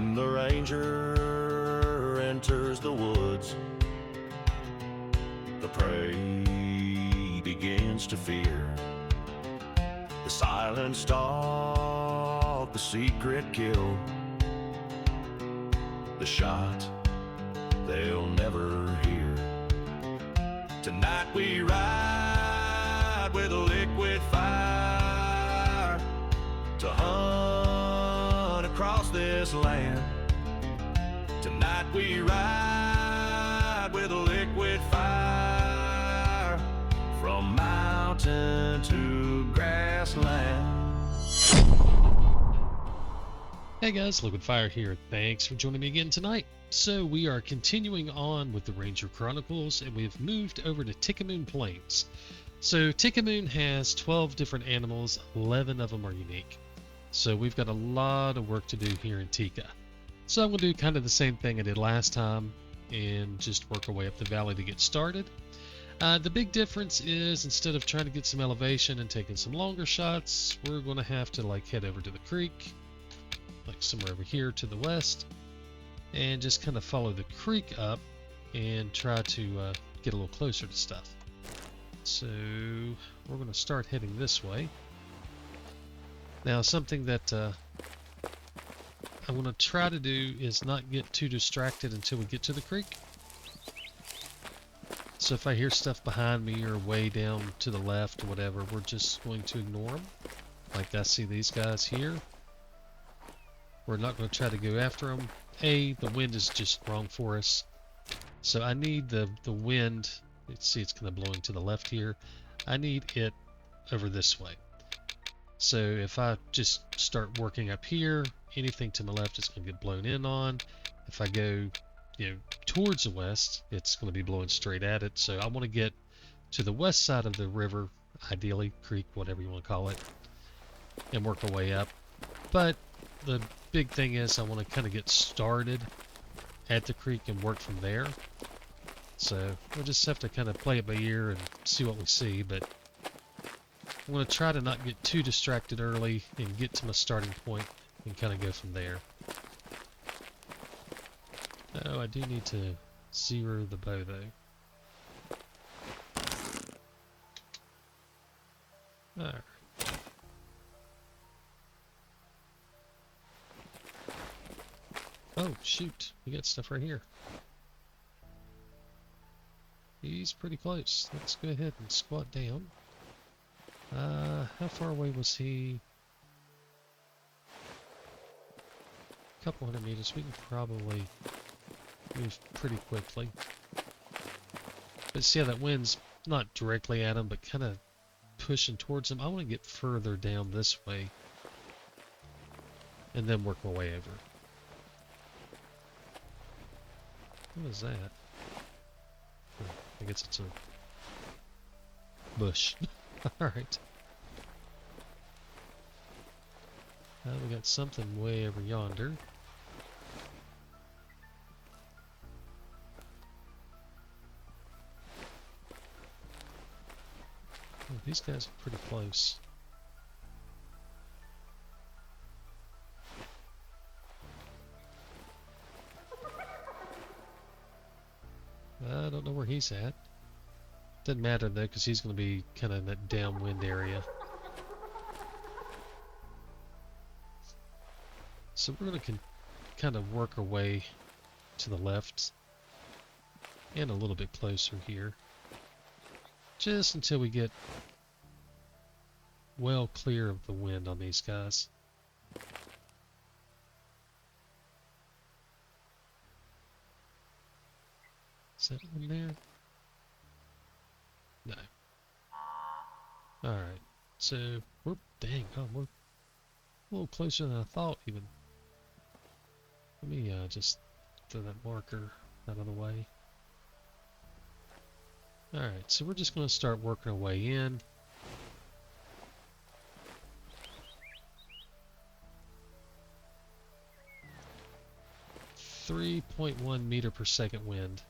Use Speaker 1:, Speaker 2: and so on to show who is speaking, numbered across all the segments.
Speaker 1: When the ranger enters the woods, the prey begins to fear. The silent stalk, the secret kill, the shot they'll never hear. Tonight we ride with a liquid fire to hunt across this land. Tonight we ride with a liquid fire from mountain to grassland.
Speaker 2: Hey guys, Liquid Fire here. Thanks for joining me again tonight. So we are continuing on with the Ranger Chronicles, and we've moved over to Tika Plains. So Tika has 12 different animals, 11 of them are unique. So we've got a lot of work to do here in Tika. So I'm going to do kind of the same thing I did last time and just work our way up the valley to get started. The big difference is, instead of trying to get some elevation and taking some longer shots, we're going to have to head over to the creek, like somewhere over here to the west, and just kind of follow the creek up and try to get a little closer to stuff. So we're going to start heading this way. Now, something that I'm going to try to do is not get too distracted until we get to the creek. So if I hear stuff behind me or way down to the left or whatever, we're just going to ignore them. Like I see these guys here. We're not going to try to go after them. The wind is just wrong for us. So I need the wind. Let's see, it's kind of blowing to the left here. I need it over this way. So if I just start working up here, anything to my left is going to get blown in on. If I go, towards the west, it's going to be blowing straight at it. So I want to get to the west side of the river, ideally, creek, whatever you want to call it, and work our way up. But the big thing is I want to kind of get started at the creek and work from there. So we'll just have to kind of play it by ear and see what we see, but I'm going to try to not get too distracted early and get to my starting point and kind of go from there. Oh, I do need to zero the bow though. Alright. Oh, shoot. We got stuff right here. He's pretty close. Let's go ahead and squat down. How far away was he? A couple hundred meters. We can probably move pretty quickly. But see how that wind's not directly at him, but kind of pushing towards him. I want to get further down this way and then work my way over. What is that? I guess it's a bush. Alright. We got something way over yonder. Oh, these guys are pretty close. I don't know where he's at. Doesn't matter though, because he's going to be kind of in that downwind area. So we're going to kind of work our way to the left and a little bit closer here, just until we get well clear of the wind on these guys. Is that one there? No. Alright, so we're a little closer than I thought even. Let me just throw that marker out of the way. Alright, so we're just going to start working our way in. .1 meter per second wind.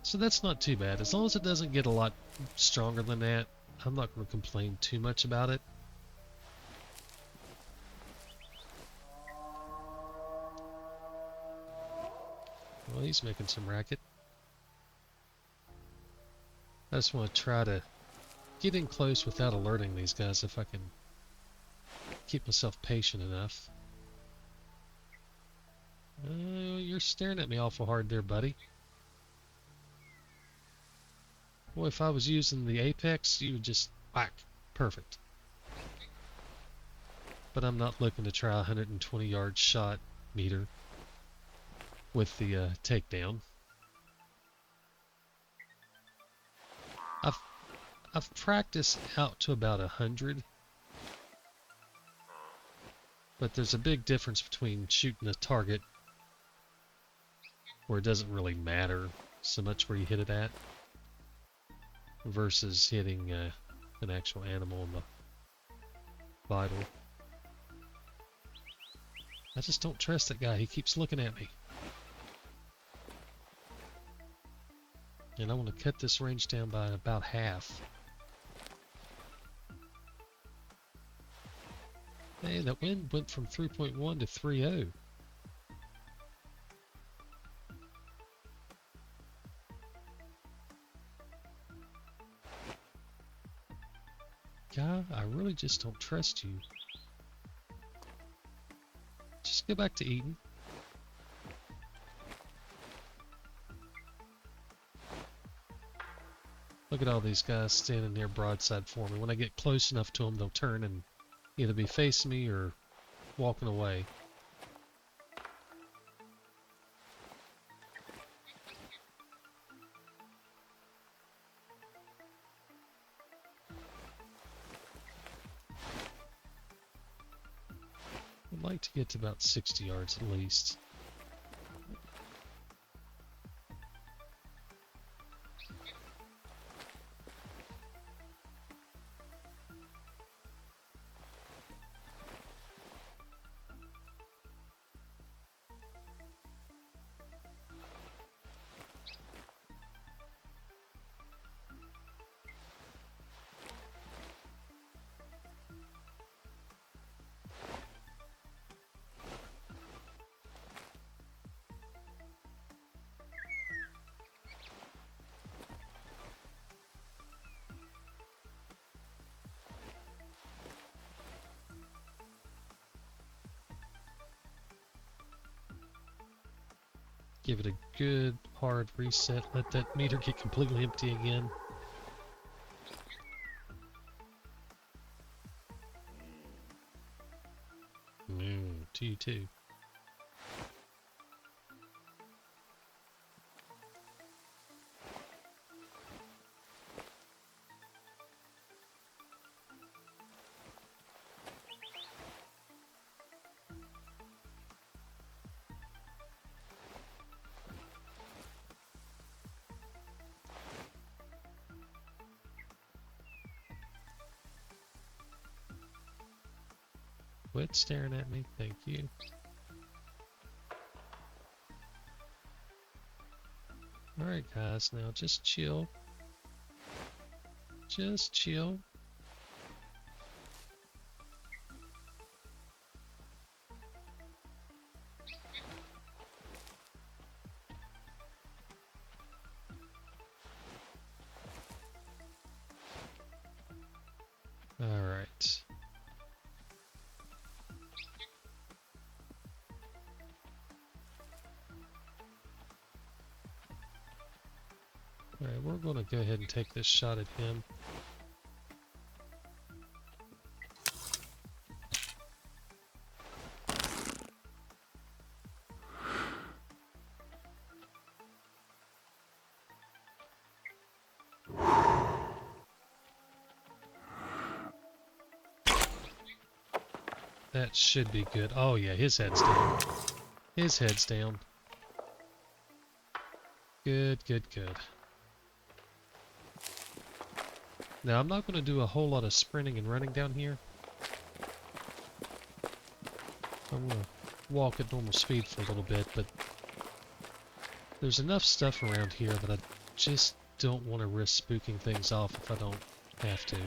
Speaker 2: So that's not too bad. As long as it doesn't get a lot stronger than that, I'm not going to complain too much about it. Well, he's making some racket. I just want to try to get in close without alerting these guys if I can keep myself patient enough. You're staring at me awful hard there, buddy. Boy, if I was using the apex, you would just whack. Perfect. But I'm not looking to try a 120-yard shot meter with the takedown. I've practiced out to about 100, but there's a big difference between shooting a target where it doesn't really matter so much where you hit it at versus hitting an actual animal in the vital. I just don't trust that guy. He keeps looking at me. And I want to cut this range down by about half. Hey, that wind went from 3.1 to 3.0. Guy, I really just don't trust you. Just go back to eating. Look at all these guys standing there broadside for me. When I get close enough to them, they'll turn and either be facing me or walking away. I'd like to get to about 60 yards at least. Give it a good hard reset. Let that meter get completely empty again. To you too. Quit staring at me, thank you. Alright guys, now just chill. Just chill. Alright. Alright, we're going to go ahead and take this shot at him. That should be good. Oh yeah, his head's down. His head's down. Good, good, good. Now, I'm not going to do a whole lot of sprinting and running down here. I'm going to walk at normal speed for a little bit, but there's enough stuff around here that I just don't want to risk spooking things off if I don't have to.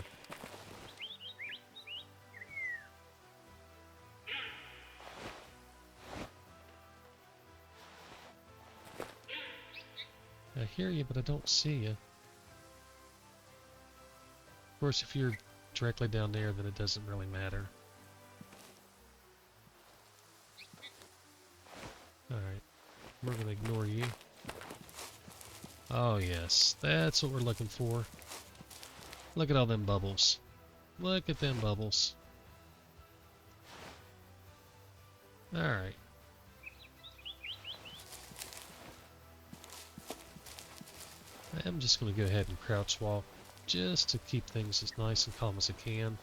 Speaker 2: I hear you, but I don't see you. Of course, if you're directly down there, then it doesn't really matter. Alright, we're going to ignore you. Oh yes, that's what we're looking for. Look at all them bubbles. Look at them bubbles. Alright. I'm just going to go ahead and crouch walk just to keep things as nice and calm as I can.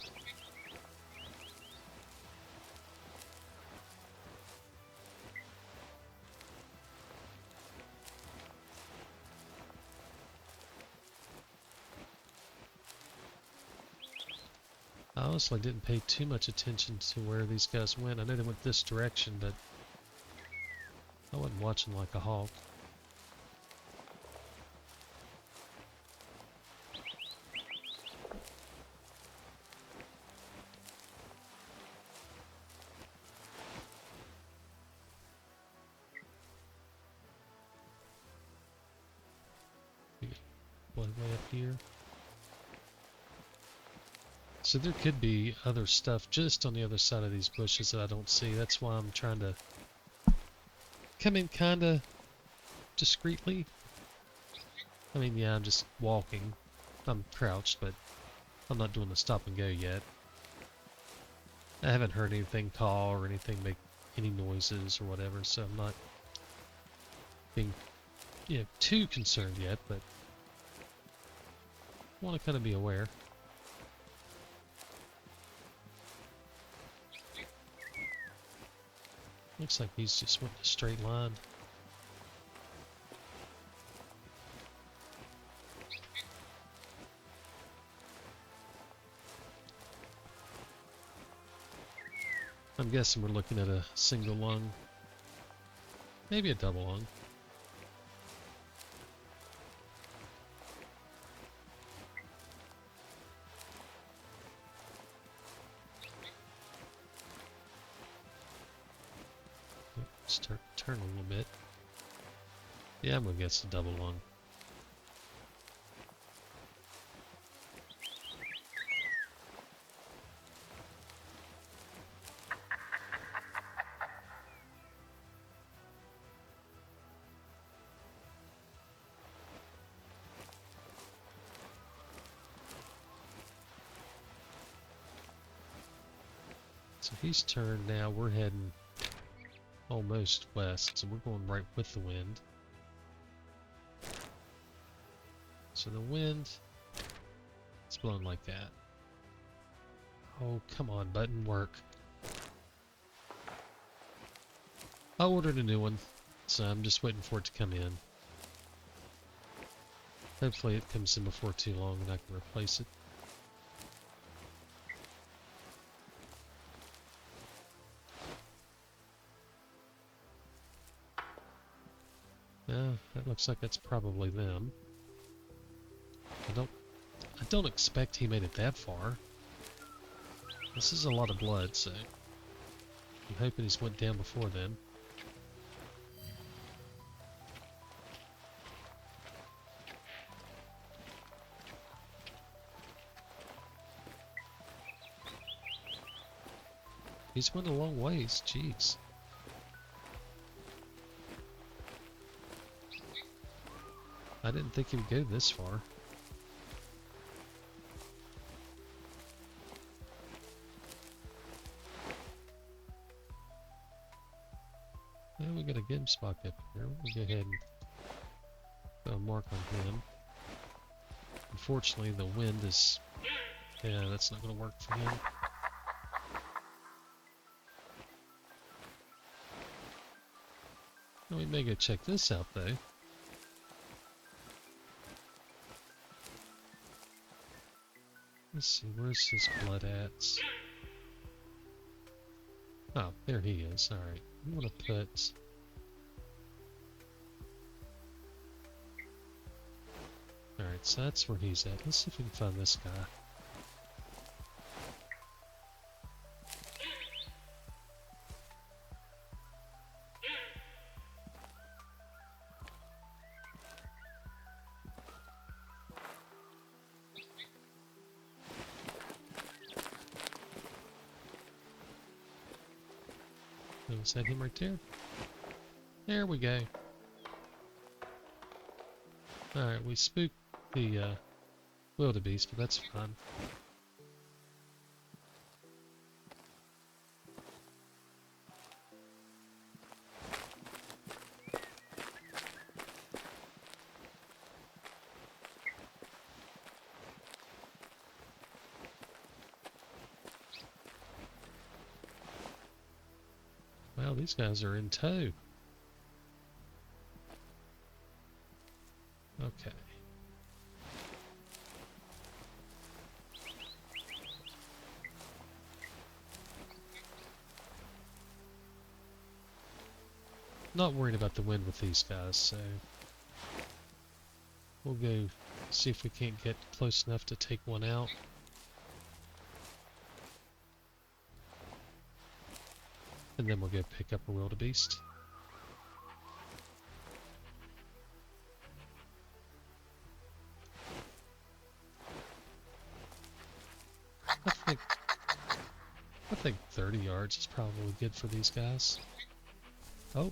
Speaker 2: I honestly didn't pay too much attention to where these guys went. I know they went this direction, but I wasn't watching like a hawk. Way up here. So there could be other stuff just on the other side of these bushes that I don't see. That's why I'm trying to come in kind of discreetly. I mean, yeah, I'm just walking. I'm crouched, but I'm not doing the stop and go yet. I haven't heard anything call or anything make any noises or whatever, so I'm not being, too concerned yet, but I want to kind of be aware. Looks like he's just went in a straight line. I'm guessing we're looking at a single lung. Maybe a double lung. Start turn a little bit. Yeah, I'm gonna guess a double lung. So he's turned now. We're heading almost west, so we're going right with the wind. So the wind is blowing like that. Oh, come on, button, work. I ordered a new one, so I'm just waiting for it to come in. Hopefully it comes in before too long and I can replace it. Yeah, that looks like that's probably them. I don't expect he made it that far. This is a lot of blood, so I'm hoping he's went down before then. He's went a long ways, jeez. I didn't think he would go this far. Well, we got a game spot up here. We'll go ahead and put a mark on him. Unfortunately, the wind is... yeah, that's not going to work for him. Well, we may go check this out, though. Let's see, where's his blood at? Oh, there he is. Alright, I'm going to put... alright, so that's where he's at. Let's see if we can find this guy. Was that him right there? There we go. Alright, we spooked the wildebeest, but that's fine. Well, these guys are in tow. Okay. Not worried about the wind with these guys, so we'll go see if we can't get close enough to take one out. And then we'll go pick up a wildebeest. I think 30 yards is probably good for these guys. Oh.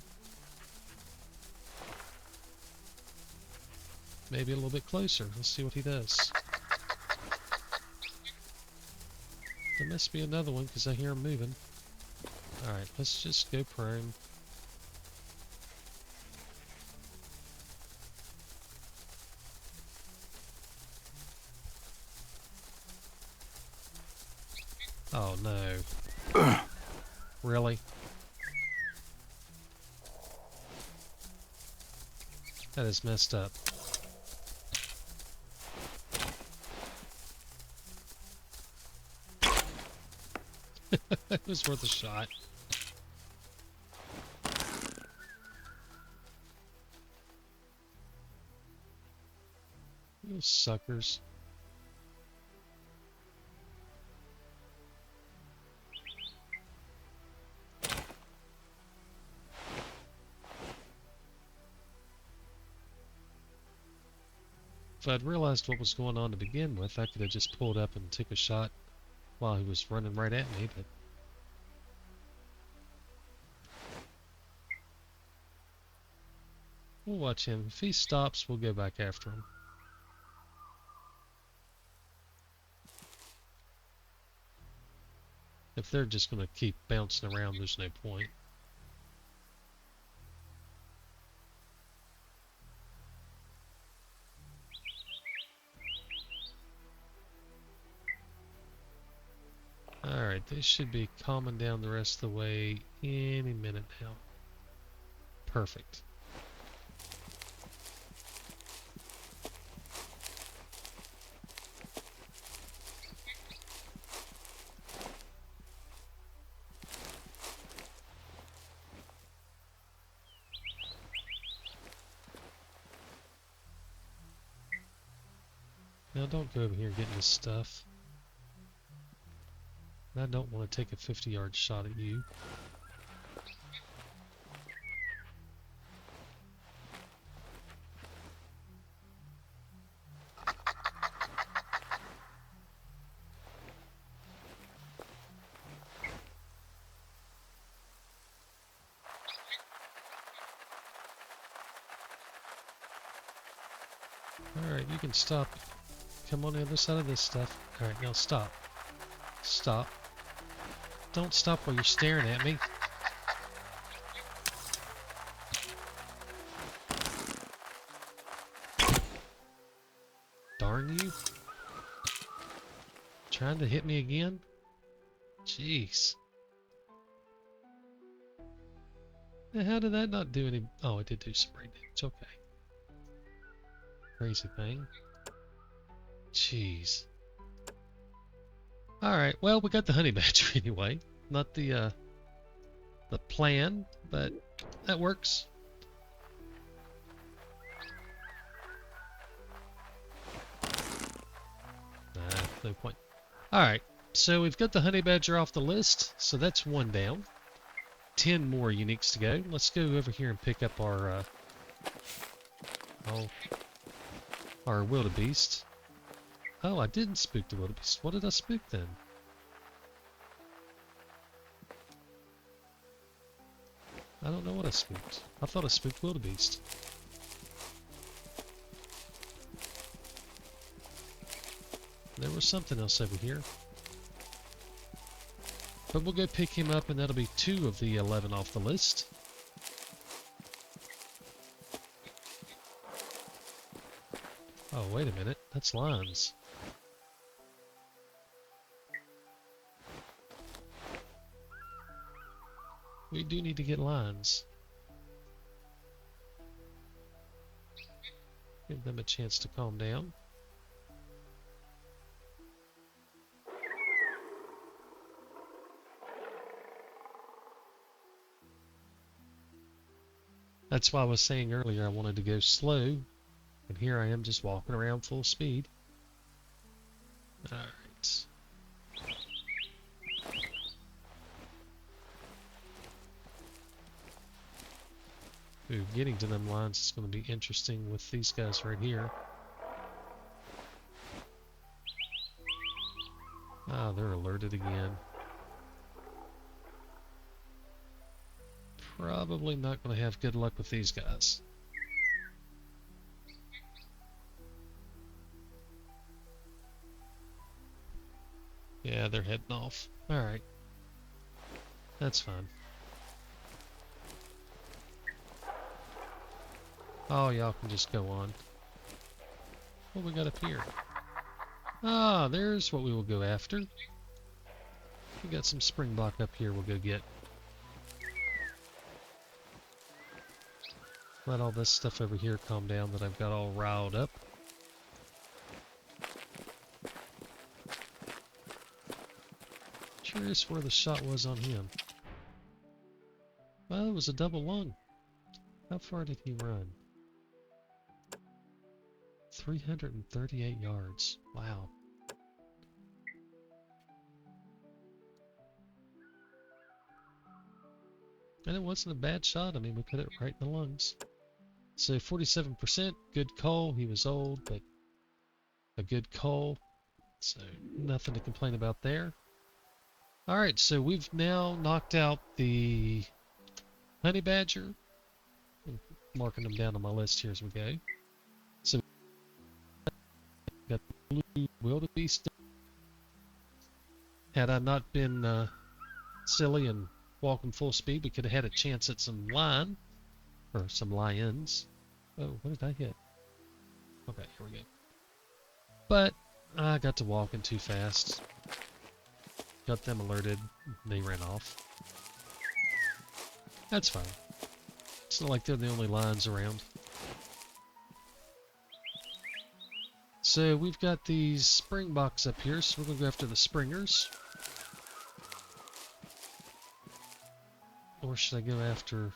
Speaker 2: Maybe a little bit closer. Let's see what he does. There must be another one because I hear him moving. Alright, let's just go prone. Oh no. Really? That is messed up. It was worth a shot. You suckers. If I'd realized what was going on to begin with, I could have just pulled up and took a shot while he was running right at me, but we'll watch him. If he stops, we'll go back after him. If they're just going to keep bouncing around, there's no point. Alright, they should be calming down the rest of the way any minute now. Perfect. Now don't go over here getting this stuff. I don't want to take a 50-yard shot at you. Alright, you can stop. Come on the other side of this stuff. Alright, now stop. Stop. Don't stop while you're staring at me. Darn you. Trying to hit me again? Jeez. Now how did that not do any... Oh, it did do some brain damage. Okay. Crazy thing. Jeez. Alright, well, we got the honey badger anyway. Not the plan, but that works. Nah, no point. Alright, so we've got the honey badger off the list, so that's one down. 10 more uniques to go. Let's go over here and pick up our wildebeest. Oh, I didn't spook the wildebeest. What did I spook then? I don't know what I spooked. I thought I spooked Wilderbeest. There was something else over here. But we'll go pick him up, and that'll be 2 of the 11 off the list. Oh, wait a minute. That's lines. We do need to get lines. Give them a chance to calm down. That's why I was saying earlier I wanted to go slow, and here I am just walking around full speed. Alright. Ooh, getting to them lines is going to be interesting with these guys right here. Ah, they're alerted again. Probably not going to have good luck with these guys. Yeah, they're heading off. Alright. That's fine. Oh, y'all can just go on. What we got up here? Ah, there's what we will go after. We got some springbok up here we'll go get. Let all this stuff over here calm down that I've got all riled up. Curious where the shot was on him. Well, it was a double lung. How far did he run? 338 yards. Wow. And it wasn't a bad shot. I mean, we put it right in the lungs. So 47%, good call. He was old, but a good call. So nothing to complain about there. Alright, so we've now knocked out the honey badger. I'm marking them down on my list here as we go. So we got the blue wildebeest. Had I not been silly and walking full speed, we could have had a chance at some lion. Or some lions. Oh, what did I hit? Okay, here we go. But I got to walking too fast. Got them alerted. They ran off. That's fine. It's not like they're the only lions around. So we've got these springboks up here, so we're going to go after the springers. Or should I go after...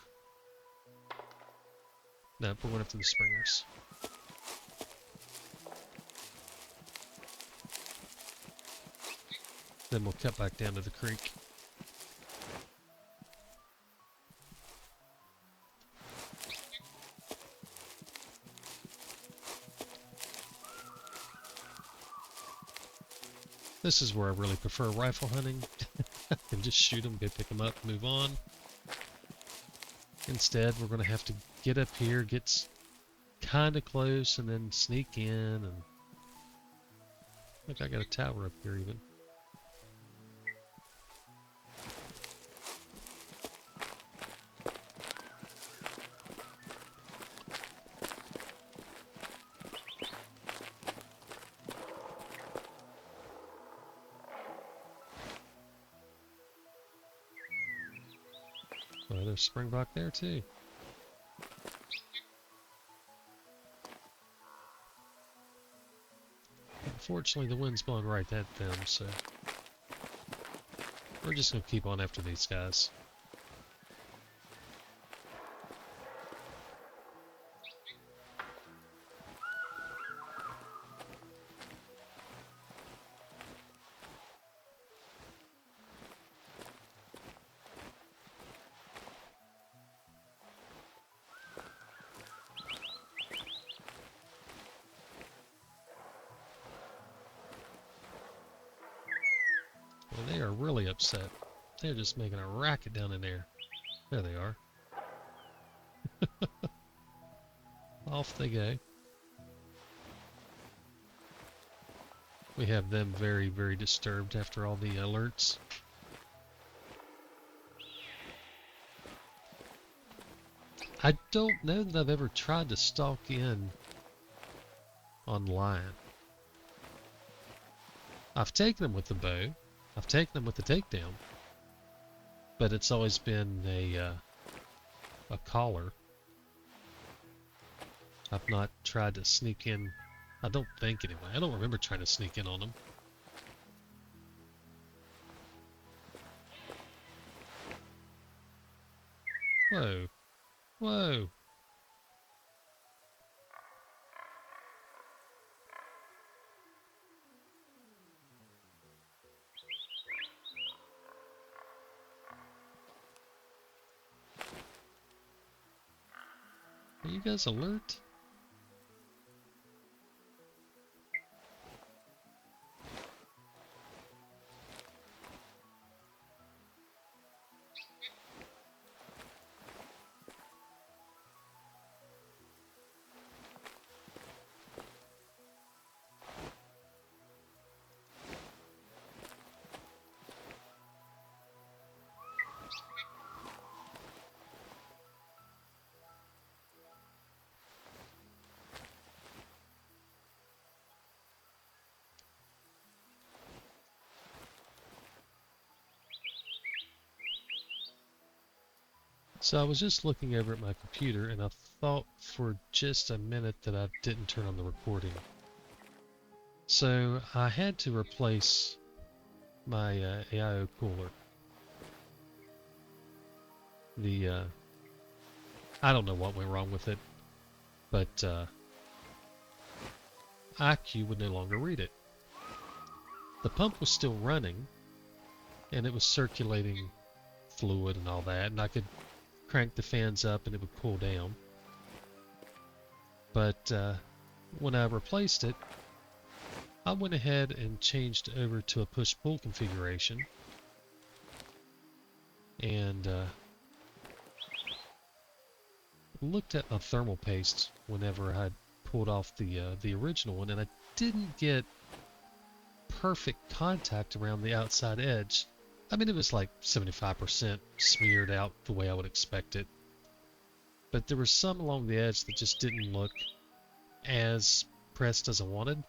Speaker 2: No, we're going after the springers. Then we'll cut back down to the creek. This is where I really prefer rifle hunting. And just shoot them, go pick them up, move on. Instead, we're going to have to get up here, get kind of close, and then sneak in. And look, I got a tower up here even. Oh, there's springbok there too. Unfortunately, the wind's blowing right at them, so we're just going to keep on after these guys. Well, they are really upset. They're just making a racket down in there. There they are. Off they go. We have them very, very disturbed after all the alerts. I don't know that I've ever tried to stalk in on lion. I've taken them with the bow. I've taken them with the takedown. But it's always been a collar. I've not tried to sneak in. I don't think anyway. I don't remember trying to sneak in on them. Whoa. Whoa. Are you guys alert? So I was just looking over at my computer and I thought for just a minute that I didn't turn on the recording. So I had to replace my AIO cooler. I don't know what went wrong with it, but IQ would no longer read it. The pump was still running and it was circulating fluid and all that, and I could crank the fans up and it would cool down. But when I replaced it, I went ahead and changed over to a push-pull configuration, and looked at my thermal paste whenever I pulled off the original one, and I didn't get perfect contact around the outside edge. I mean, it was like 75% smeared out the way I would expect it. But there was some along the edge that just didn't look as pressed as I wanted.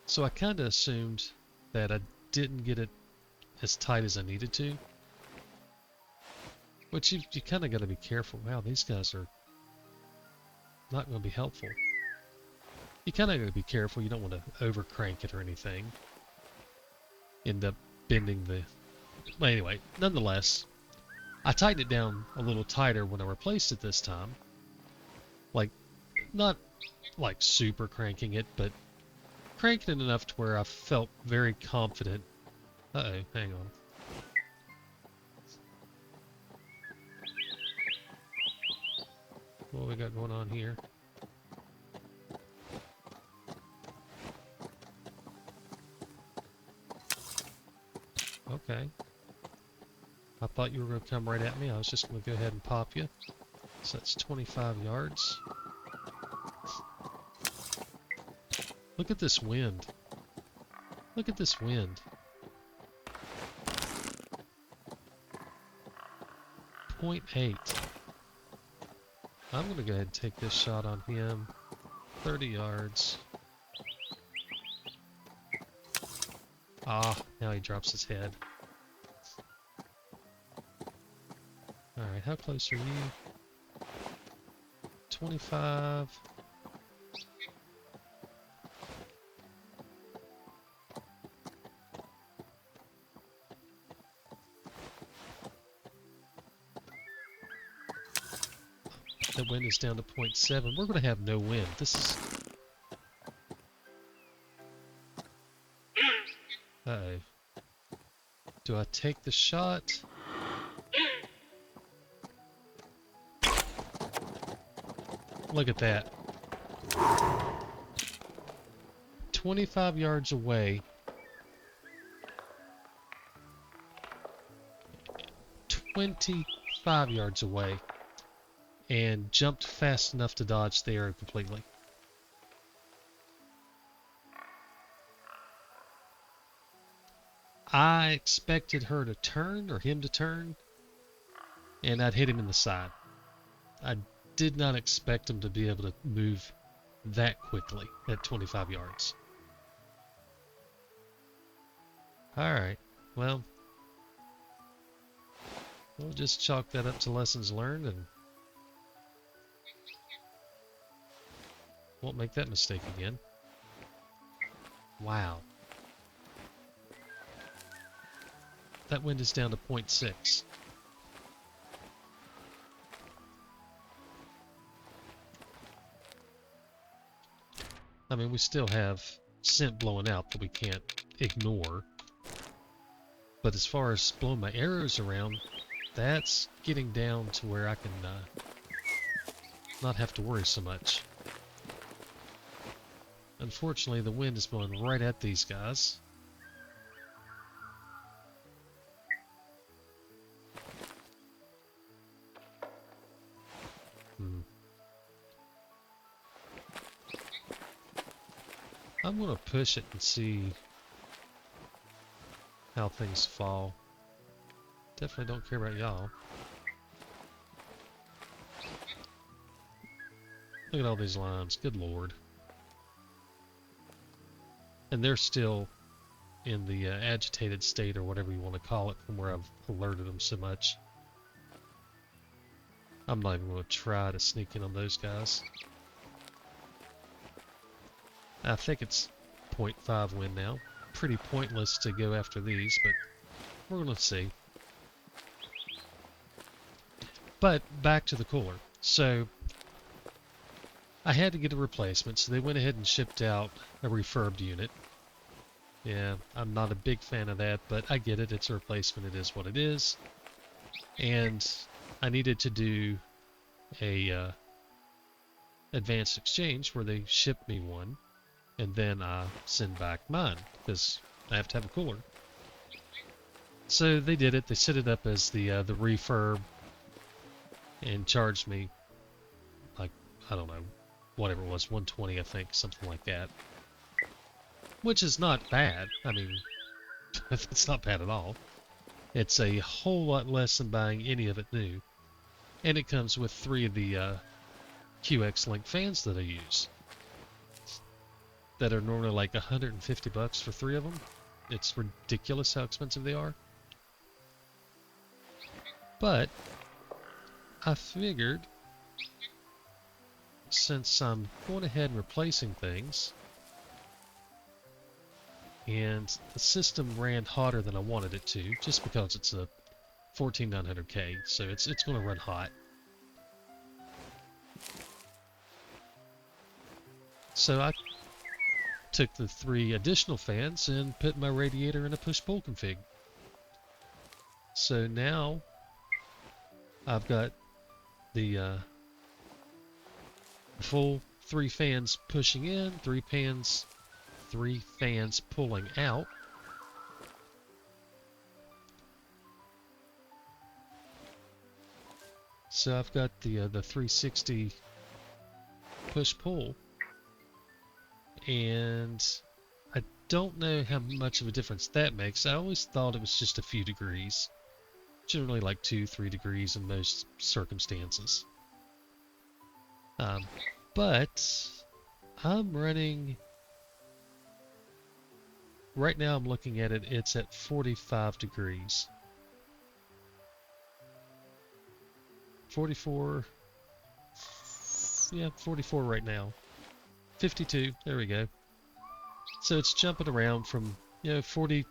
Speaker 2: So I kind of assumed that I didn't get it as tight as I needed to. Which you kind of got to be careful. Wow, these guys are not going to be helpful. You kind of got to be careful. You don't want to over crank it or anything. End up bending the... But anyway, nonetheless, I tightened it down a little tighter when I replaced it this time. Like, not like super cranking it, but cranking it enough to where I felt very confident. Uh-oh, hang on. What we got going on here? Okay. I thought you were going to come right at me. I was just going to go ahead and pop you. So that's 25 yards. Look at this wind. Look at this wind. 0.8. I'm going to go ahead and take this shot on him. 30 yards. Ah, now he drops his head. Alright, how close are you? 25. The wind is down to 0.7. We're going to have no wind. This is... Uh-oh. Do I take the shot? Look at that. 25 yards away. 25 yards away. and jumped fast enough to dodge the arrow completely. I expected her to turn, or him to turn, and I'd hit him in the side. I did not expect him to be able to move that quickly at 25 yards. Alright, well, we'll just chalk that up to lessons learned and won't make that mistake again. Wow. That wind is down to 0.6. I mean, we still have scent blowing out that we can't ignore. But as far as blowing my arrows around, that's getting down to where I can not have to worry so much. Unfortunately, the wind is blowing right at these guys. I'm going to push it and see how things fall. Definitely don't care about y'all. Look at all these lines. Good lord. And they're still in the agitated state, or whatever you want to call it, from where I've alerted them so much. I'm not even going to try to sneak in on those guys. I think it's 0.5 wind now. Pretty pointless to go after these, but we're going to see. But back to the cooler. So I had to get a replacement, so they went ahead and shipped out a refurbed unit. Yeah, I'm not a big fan of that, but I get it. It's a replacement. It is what it is. And I needed to do a advanced exchange where they ship me one, and then I send back mine, because I have to have a cooler. So they did it. They set it up as the refurb and charged me, like, I don't know, whatever it was, 120, I think, something like that. Which is not bad. I mean, it's not bad at all. It's a whole lot less than buying any of it new. And it comes with 3 of the QX Link fans that I use, that are normally like $150 for 3 of them. It's ridiculous how expensive they are. But I figured, since I'm going ahead and replacing things, and the system ran hotter than I wanted it to, just because it's a 14900K, so it's going to run hot. So I took the 3 additional fans and put my radiator in a push-pull config. So now I've got the full 3 fans pushing in, 3 fans pulling out. So I've got the 360 push-pull, and I don't know how much of a difference that makes. I always thought it was just a few degrees, generally like 2-3 degrees in most circumstances. But I'm running, right now I'm looking at it, it's at 45 degrees. 44, yeah, 44 right now. 52, there we go. So it's jumping around from, 42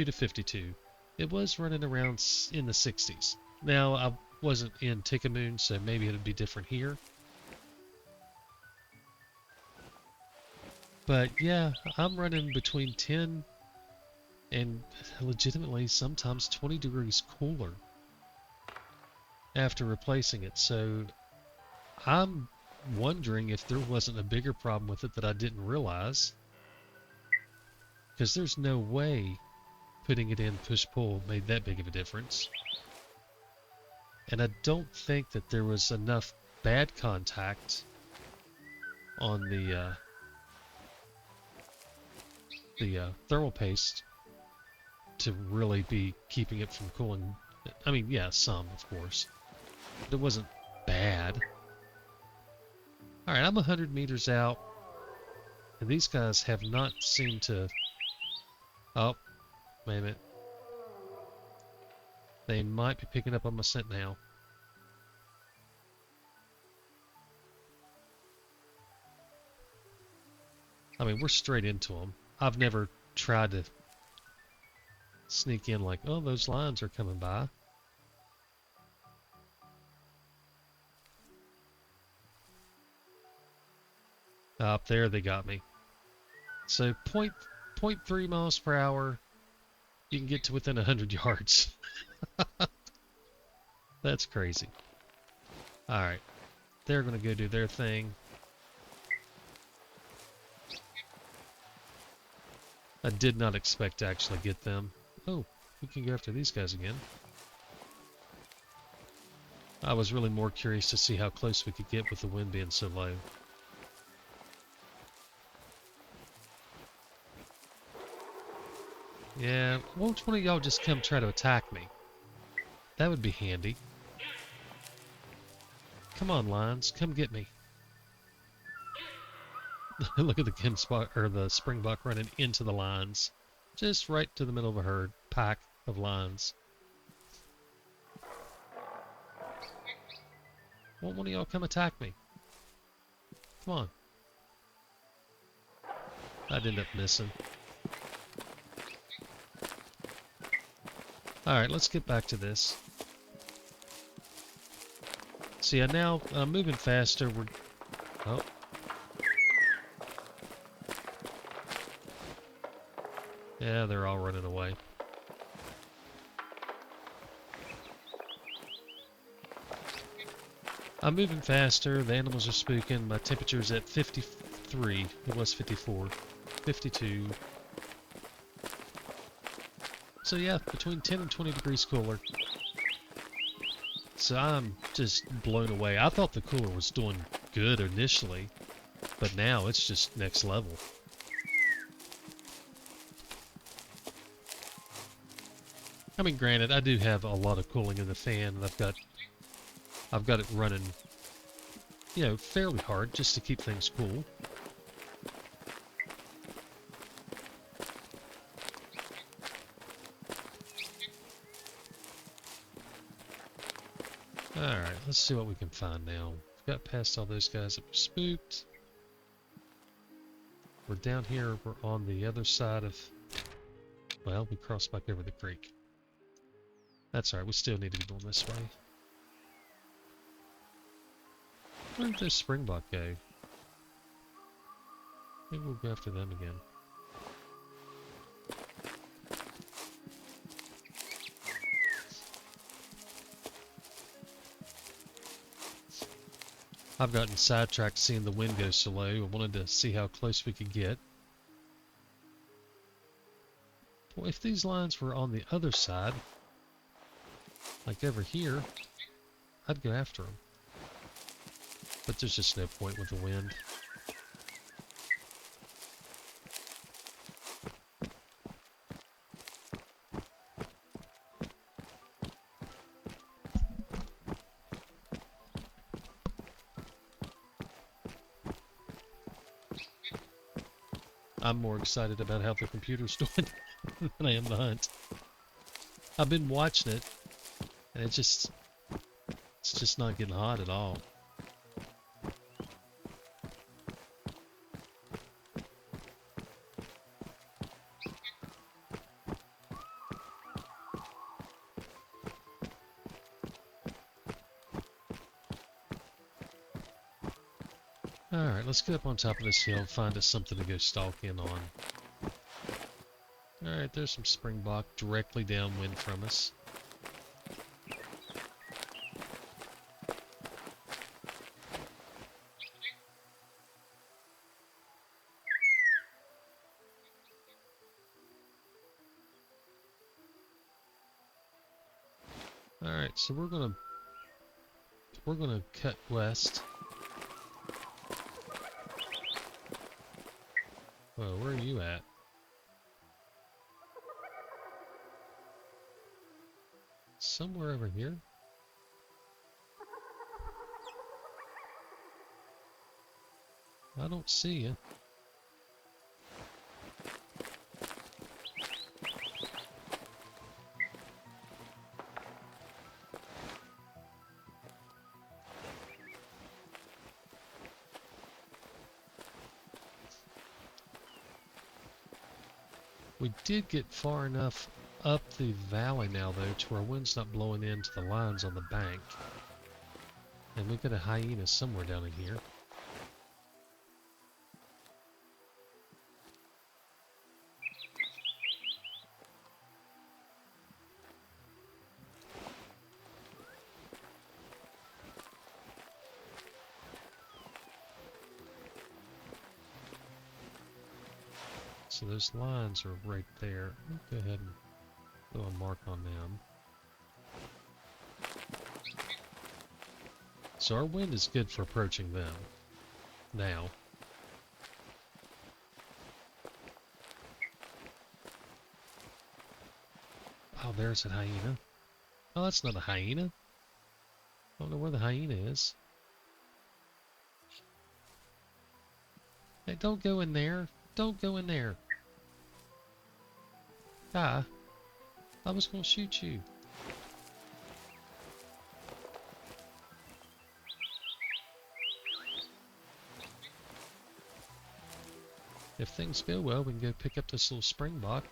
Speaker 2: to 52. It was running around in the 60s. Now, I wasn't in Tika, so maybe it would be different here. But yeah, I'm running between 10 and legitimately sometimes 20 degrees cooler after replacing it. So I'm wondering if there wasn't a bigger problem with it that I didn't realize, because there's no way putting it in push-pull made that big of a difference. And I don't think that there was enough bad contact on the thermal paste to really be keeping it from cooling. I mean, yeah, some, of course. But it wasn't bad. Alright, I'm 100 meters out. And these guys have not seemed to... Oh, wait a minute. They might be picking up on my scent now. I mean, we're straight into them. I've never tried to sneak in like, oh, those lines are coming by. Up there, they got me. So, 0.3 miles per hour, you can get to within 100 yards. That's crazy. Alright, they're going to go do their thing. I did not expect to actually get them. Oh, we can go after these guys again. I was really more curious to see how close we could get with the wind being so low. Yeah, won't one of y'all just come try to attack me? That would be handy. Come on, lions, come get me. Look at the springbok running into the lines. Just right to the middle of a herd, pack of lions. Won't one of y'all come attack me? Come on. I'd end up missing. Alright, let's get back to this. See, I'm moving faster. Oh. Yeah, they're all running away. I'm moving faster. The animals are spooking. My temperature's at 53. It was 54. 52. So yeah, between 10 and 20 degrees cooler. So I'm just blown away. I thought the cooler was doing good initially, but now it's just next level. I mean, granted, I do have a lot of cooling in the fan, and I've got it running, you know, fairly hard just to keep things cool. Alright, let's see what we can find now. We've got past all those guys that were spooked. We're down here, we're on the other side of... Well, we crossed back over the creek. That's alright, we still need to be going this way. Where did those springbok go? Maybe we'll go after them again. I've gotten sidetracked seeing the wind go so low. I wanted to see how close we could get. Well, if these lines were on the other side, like over here, I'd go after them. But there's just no point with the wind. I'm more excited about how the computer's doing than I am the hunt. I've been watching it, and it's just not getting hot at all. Alright, let's get up on top of this hill and find us something to go stalk in on. Alright, there's some springbok directly downwind from us. Alright, so we're gonna we're going to cut west. Whoa, where are you at? Somewhere over here? I don't see you. We did get far enough up the valley now, though, to where wind's not blowing into the lines on the bank. And we've got a hyena somewhere down in here. So those lines are right there. I'll go ahead and throw a mark on them. So our wind is good for approaching them now. Oh, there's a hyena. Oh, that's not a hyena. I don't know where the hyena is. Hey, don't go in there. Don't go in there. Ah, I was going to shoot you. If things go well, we can go pick up this little springbok.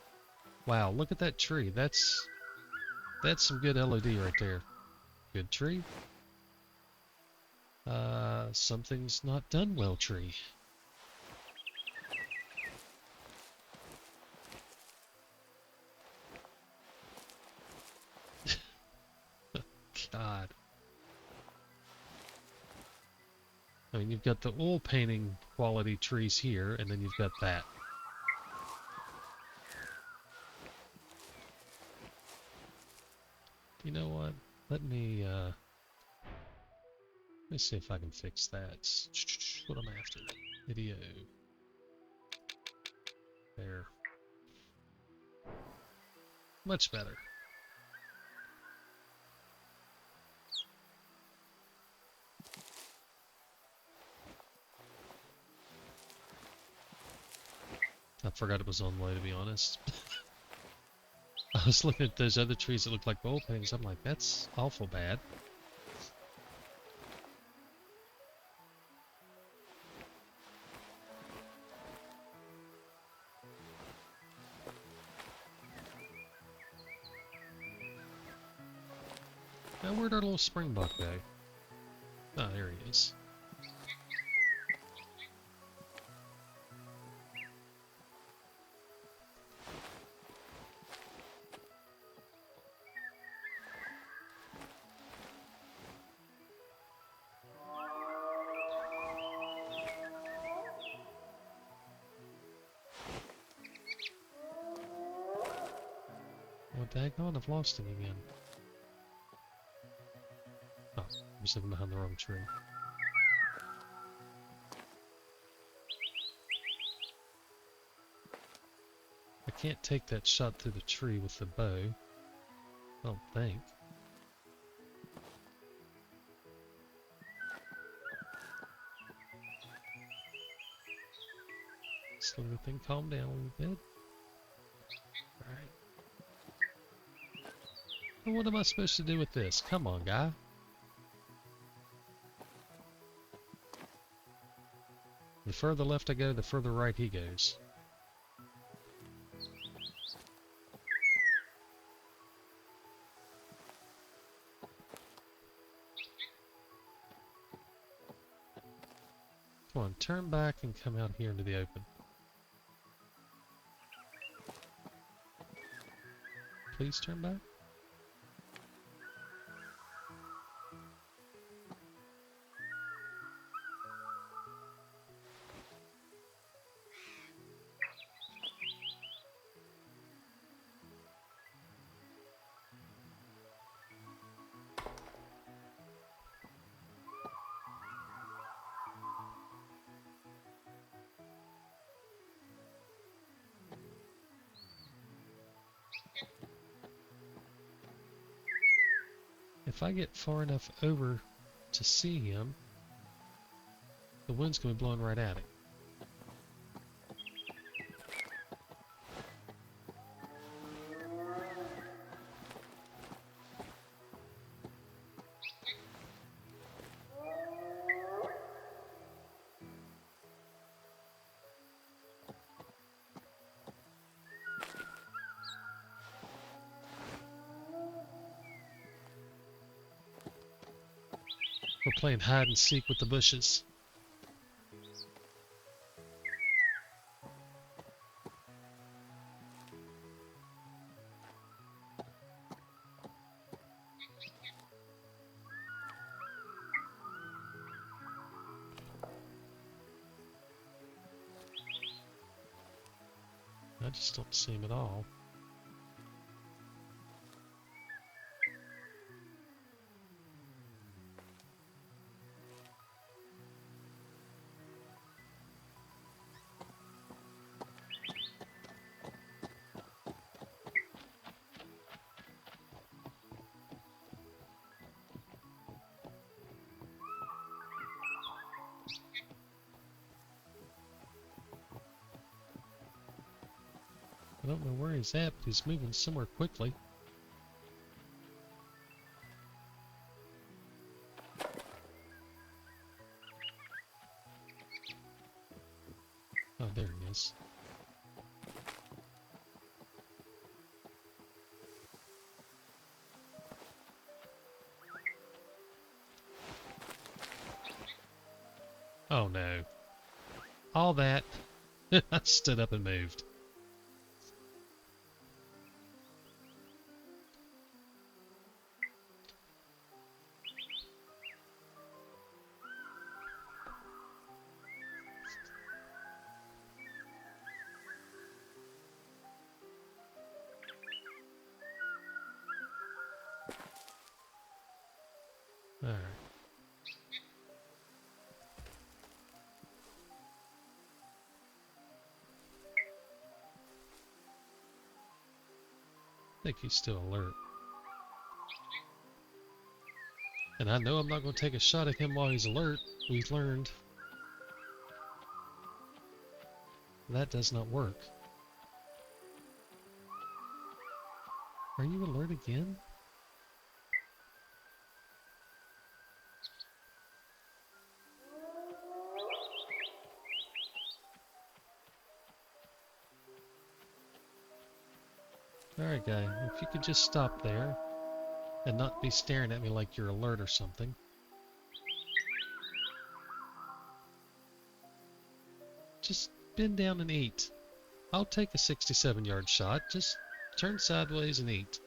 Speaker 2: Wow, look at that tree. That's some good LOD right there. Good tree. Something's not done well tree. God. I mean, you've got the oil painting quality trees here, and then you've got that. You know what? Let me see if I can fix that. What am I after? Video. There. Much better. I forgot it was on low, to be honest. I was looking at those other trees that look like oil paintings. I'm like, that's awful bad. Now, where'd our little springbok go? Oh, there he is. Well, daggone, I've lost him again. Oh, I was looking behind the wrong tree. I can't take that shot through the tree with the bow. I don't think. Slow the thing calm down a little bit. Alright. Well, what am I supposed to do with this? Come on, guy. The further left I go, the further right he goes. Come on, turn back and come out here into the open. Please turn back. If I get far enough over to see him, the wind's going to be blowing right at him. We're playing hide and seek with the bushes. I just don't see him at all. I don't know where he's at, but he's moving somewhere quickly. Oh, there he is. Oh no. All that. I stood up and moved. Alright. I think he's still alert. And I know I'm not going to take a shot at him while he's alert. We've learned. That does not work. Are you alert again? Alright guy, if you could just stop there and not be staring at me like you're alert or something. Just bend down and eat. I'll take a 67-yard shot. Just turn sideways and eat.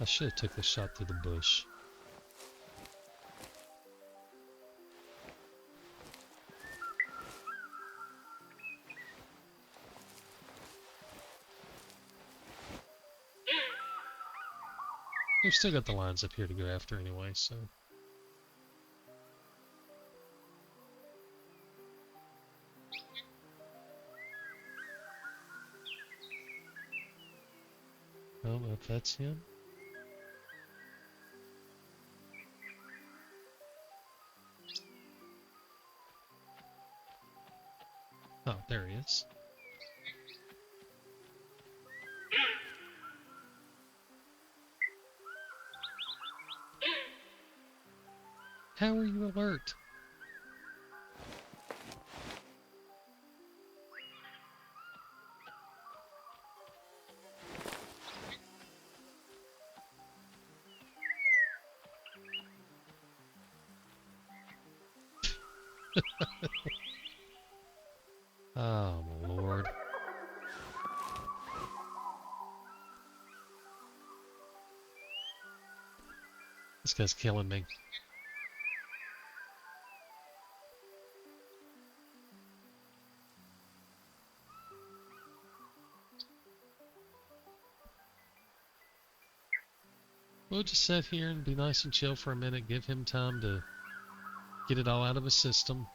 Speaker 2: I should have took the shot through the bush. We've still got the lines up here to go after anyway, so... I don't know if that's him. Oh, there he is. How are you alert? Oh, my lord. This guy's killing me. We'll just sit here and be nice and chill for a minute, give him time to get it all out of his system.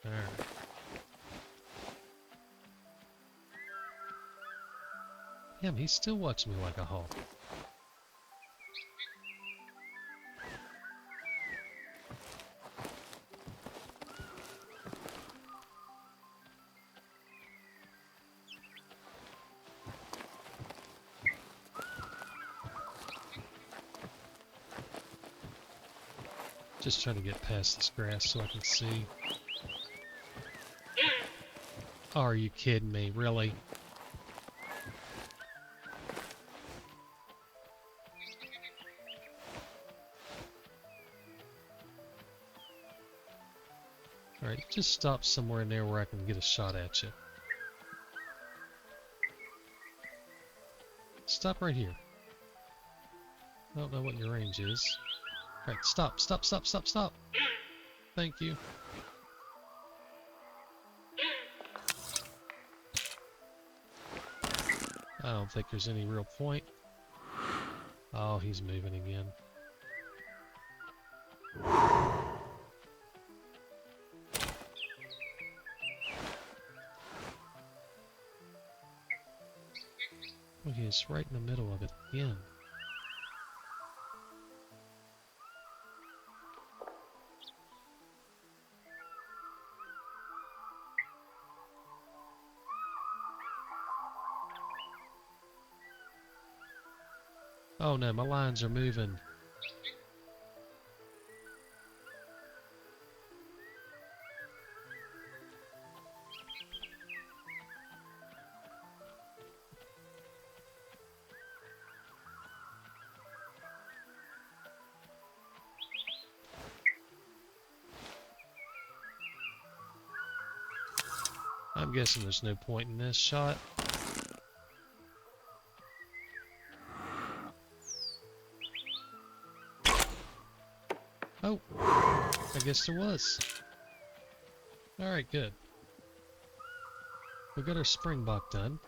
Speaker 2: Alright. Damn, he's still watching me like a hawk. Just trying to get past this grass so I can see. Oh, are you kidding me? Really? Alright, just stop somewhere in there where I can get a shot at you. Stop right here. I don't know what your range is. Alright, stop, stop, stop, stop, stop! Thank you. I don't think there's any real point. Oh, he's moving again. Oh, he is right in the middle of it again. Oh no, my lines are moving. I'm guessing there's no point in this shot. Oh, I guess there was. Alright, good. We got our springbok done.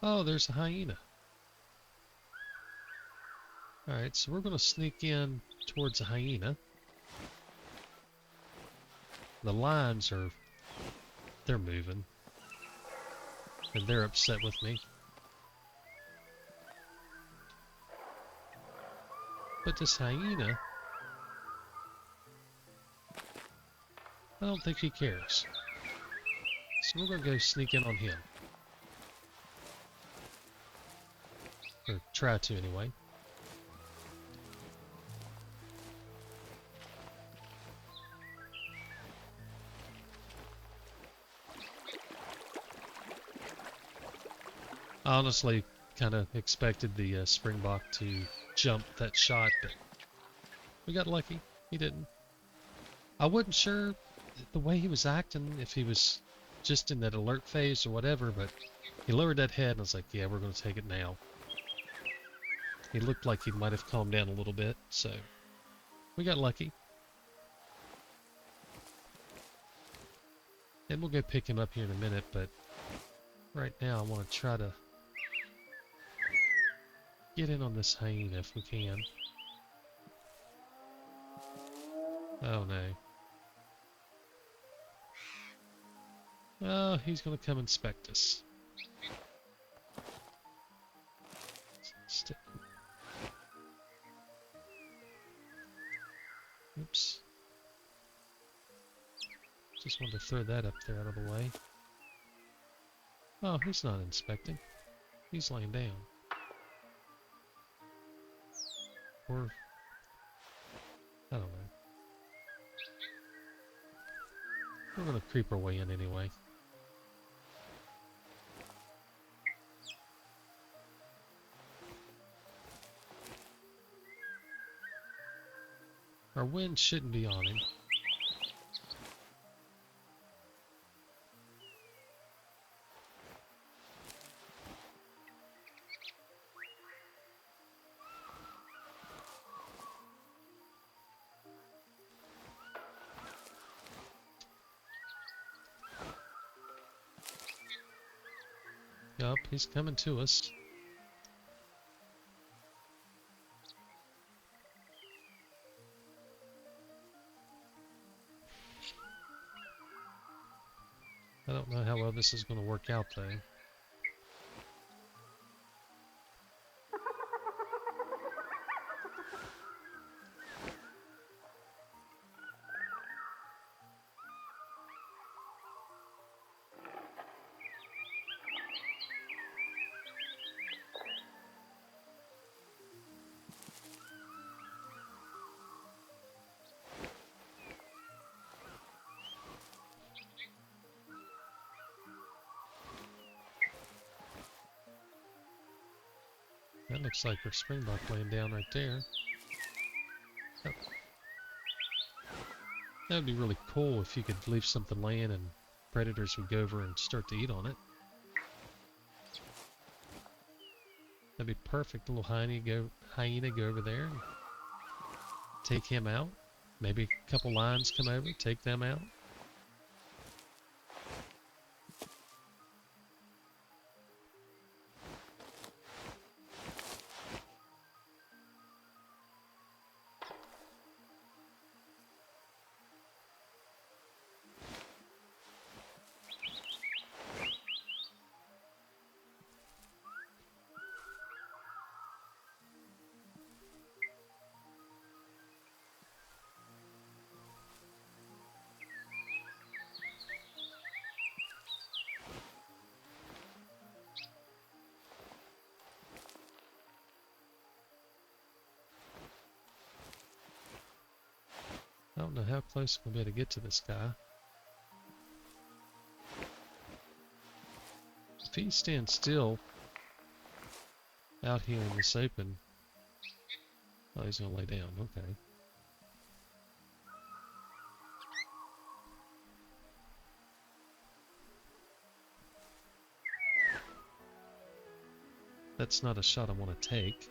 Speaker 2: Oh, there's a hyena. Alright, so we're going to sneak in towards a hyena. The lines are... they're moving. And they're upset with me. But this hyena... I don't think he cares. So we're going to go sneak in on him. Or try to, anyway. I honestly kind of expected the springbok to jump that shot, but we got lucky. He didn't. I wasn't sure the way he was acting, if he was just in that alert phase or whatever, but he lowered that head and I was like, yeah, we're going to take it now. He looked like he might have calmed down a little bit, so we got lucky. And we'll go pick him up here in a minute, but right now I want to try to get in on this hyena if we can. Oh no. Oh, he's gonna come inspect us. Oops. Just wanted to throw that up there out of the way. Oh, he's not inspecting. He's laying down. Or... I don't know. We're gonna creep our way in anyway. Our wind shouldn't be on him. Yup, he's coming to us. I don't know how well this is going to work out, though. That looks like our springbok laying down right there. That would be really cool if you could leave something laying and predators would go over and start to eat on it. That'd be perfect. A little hyena go over there and take him out. Maybe a couple lions come over, take them out. I don't know how close we'll be able to get to this guy. If he stands still out here in this open, oh, he's gonna lay down. Okay. That's not a shot I want to take.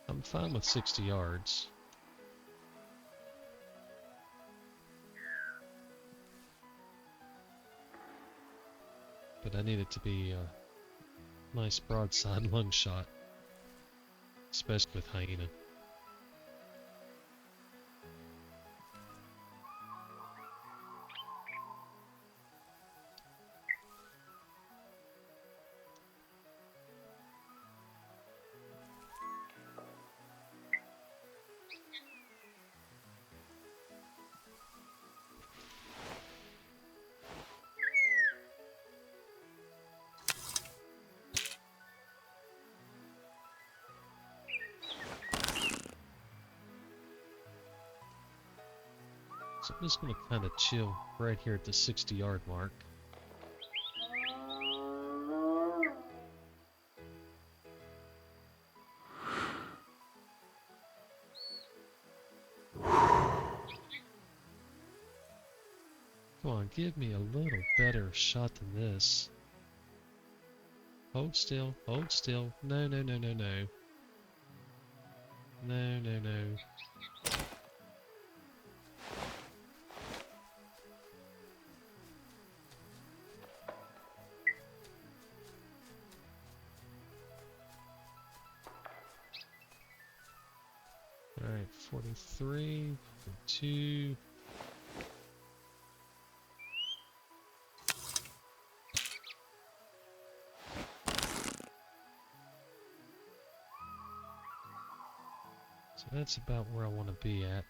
Speaker 2: I'm fine with 60 yards. But I need it to be a nice broadside lung shot, especially with hyena. So I'm just going to kind of chill right here at the 60-yard mark. Come on, give me a little better shot than this. Hold still, hold still. No, no, no, no, no. No, no, no. Alright, 43, 42. So that's about where I want to be at.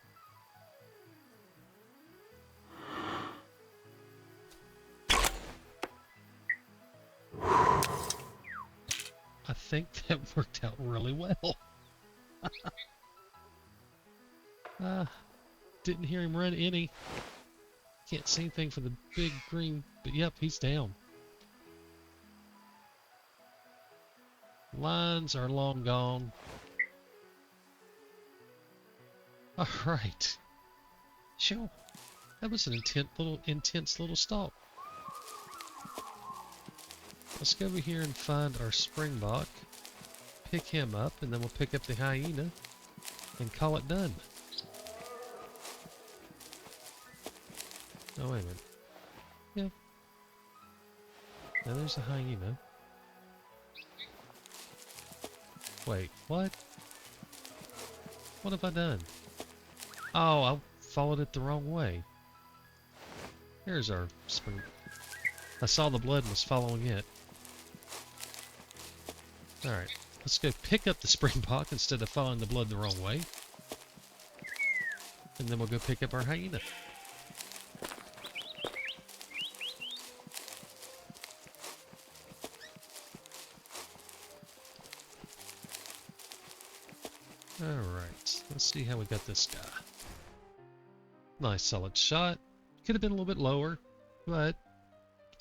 Speaker 2: I think that worked out really well. Didn't hear him run any. Can't see anything for the big green, but yep, he's down. Lines are long gone. Alright. Sure. That was an intense little stalk. Let's go over here and find our springbok. Pick him up, and then we'll pick up the hyena and call it done. Oh, wait a minute. Yeah. Now there's a hyena. Wait, what? What have I done? Oh, I followed it the wrong way. Here's our spring. I saw the blood and was following it. Alright, let's go pick up the springbok instead of following the blood the wrong way. And then we'll go pick up our hyena. Alright, let's see how we got this guy. Nice solid shot. Could have been a little bit lower, but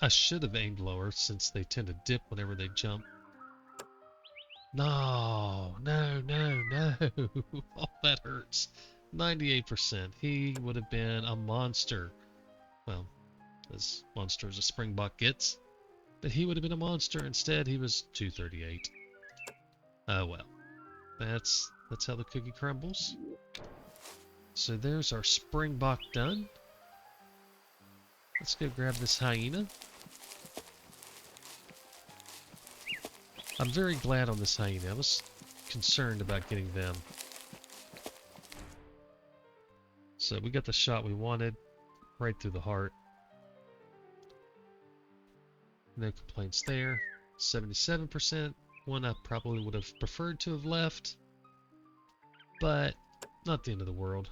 Speaker 2: I should have aimed lower since they tend to dip whenever they jump. No, no, no, no. Oh, that hurts. 98%. He would have been a monster. Well, as monster as a springbok gets. But he would have been a monster. Instead, he was 238. Oh, well. That's how the cookie crumbles. So there's our springbok done. Let's go grab this hyena. I'm very glad on this hyena. I was concerned about getting them. So we got the shot we wanted, right through the heart. No complaints there. 77%. One I probably would have preferred to have left, but not the end of the world.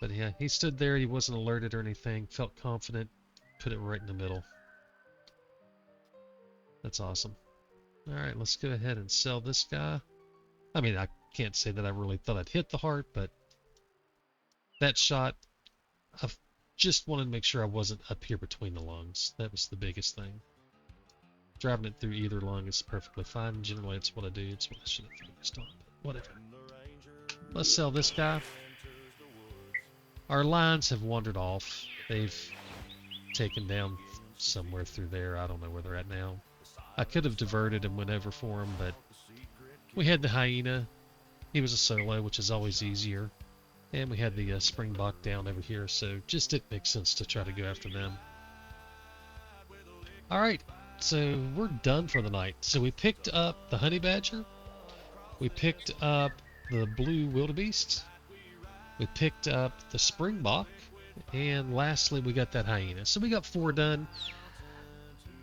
Speaker 2: But yeah, he stood there, he wasn't alerted or anything, felt confident, put it right in the middle. That's awesome. Alright, let's go ahead and sell this guy. I mean, I can't say that I really thought I'd hit the heart, but that shot, I just wanted to make sure I wasn't up here between the lungs. That was the biggest thing. Driving it through either lung is perfectly fine. Generally, it's what I do. It's what I should have focused on, but whatever. Let's sell this guy. Our lines have wandered off. They've taken down somewhere through there. I don't know where they're at now. I could have diverted and went over for him, but we had the hyena. He was a solo, which is always easier. And we had the springbok down over here, so just didn't make sense to try to go after them. Alright, so we're done for the night. So we picked up the honey badger. We picked up the blue wildebeest. We picked up the springbok. And lastly, we got that hyena. So we got 4 done.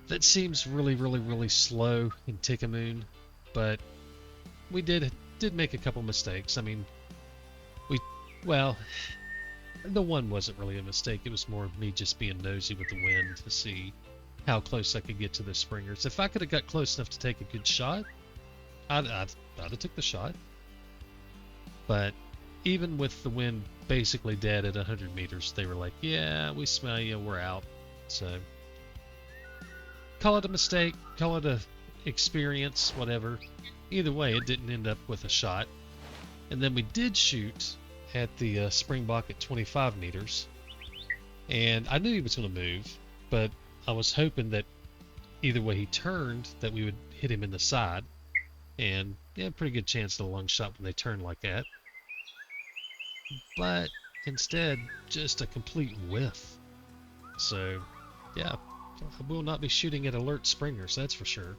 Speaker 2: That seems really slow in Takedown, but we did make a couple mistakes. I mean, well, the one wasn't really a mistake. It was more me just being nosy with the wind to see how close I could get to the springers. If I could have got close enough to take a good shot, I'd have took the shot. But even with the wind basically dead at 100 meters, they were like, yeah, we smell you, we're out. So call it a mistake, call it a experience, whatever. Either way, it didn't end up with a shot. And then we did shoot at the springbok at 25 meters. And I knew he was going to move, but I was hoping that either way he turned, that we would hit him in the side. And yeah, pretty good chance of a lung shot when they turn like that. But instead, just a complete whiff. So yeah, I will not be shooting at alert springers, that's for sure.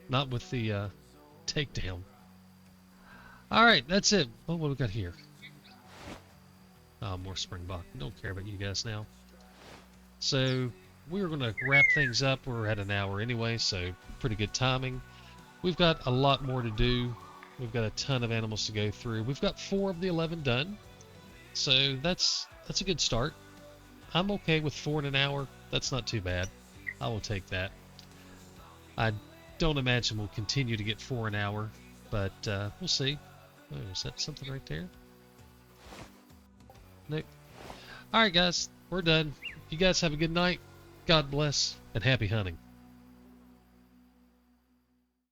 Speaker 2: Not with the takedown. Alright, that's it. Oh, what do we got here? Oh, more springbok. Don't care about you guys now. So we're going to wrap things up. We're at an hour anyway, so pretty good timing. We've got a lot more to do. We've got a ton of animals to go through. We've got 4 of the 11 done. So that's a good start. I'm okay with 4 in an hour. That's not too bad. I will take that. I don't imagine we'll continue to get 4 an hour, but we'll see. Oh, is that something right there? Nope. Alright guys, we're done. You guys have a good night. God bless, and happy hunting.